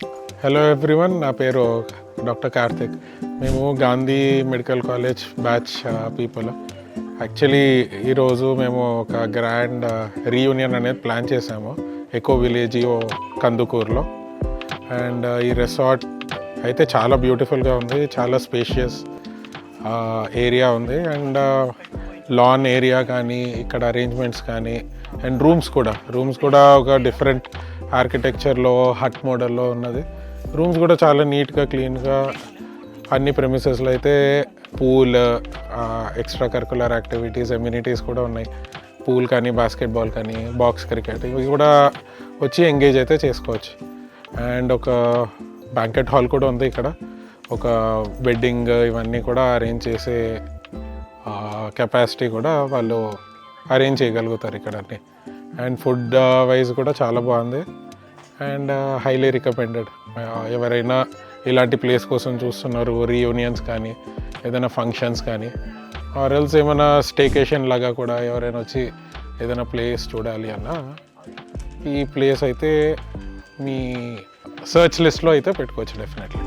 Hello everyone, నా పేరు doctor Karthik. మేము Gandhi medical college batch people. Actually ఈరోజు మేము ఒక గ్రాండ్ రీయూనియన్ అనేది ప్లాన్ చేసాము ఎకో విలేజ్ కందుకూరులో. అండ్ ఈ రిసార్ట్ అయితే చాలా బ్యూటిఫుల్గా ఉంది, చాలా స్పేషియస్ ఏరియా ఉంది. అండ్ లాన్ ఏరియా కానీ, ఇక్కడ అరేంజ్మెంట్స్ కానీ, అండ్ రూమ్స్ కూడా ఒక డిఫరెంట్ ఆర్కిటెక్చర్లో హట్ మోడల్లో ఉన్నది. రూమ్స్ కూడా చాలా నీట్గా, క్లీన్గా, అన్ని ప్రెమిసెస్లో అయితే pool, extra curricular activities, amenities కూడా ఉన్నాయి. పూల్ కానీ, బాస్కెట్బాల్ కానీ, బాక్స్ క్రికెట్, ఇవి కూడా వచ్చి ఎంగేజ్ అయితే చేసుకోవచ్చు. అండ్ ఒక బ్యాంకెట్ హాల్ కూడా ఉంది ఇక్కడ. ఒక వెడ్డింగ్ ఇవన్నీ కూడా అరేంజ్ చేసే కెపాసిటీ కూడా వాళ్ళు అరేంజ్ చేయగలుగుతారు ఇక్కడ అన్నీ. అండ్ ఫుడ్ వైజ్ కూడా చాలా బాగుంది అండ్ హైలీ రికమెండెడ్. ఎవరైనా ఇలాంటి ప్లేస్ కోసం చూస్తున్నారు, రీయూనియన్స్ కానీ, ఏదైనా ఫంక్షన్స్ కానీ, ఆర్ ఎల్స్ ఏమైనా స్టేకేషన్ లాగా కూడా ఎవరైనా వచ్చి ఏదైనా ప్లేస్ చూడాలి అన్నా ఈ ప్లేస్ అయితే మీ సర్చ్ లిస్ట్లో అయితే పెట్టుకోవచ్చు డెఫినెట్లీ.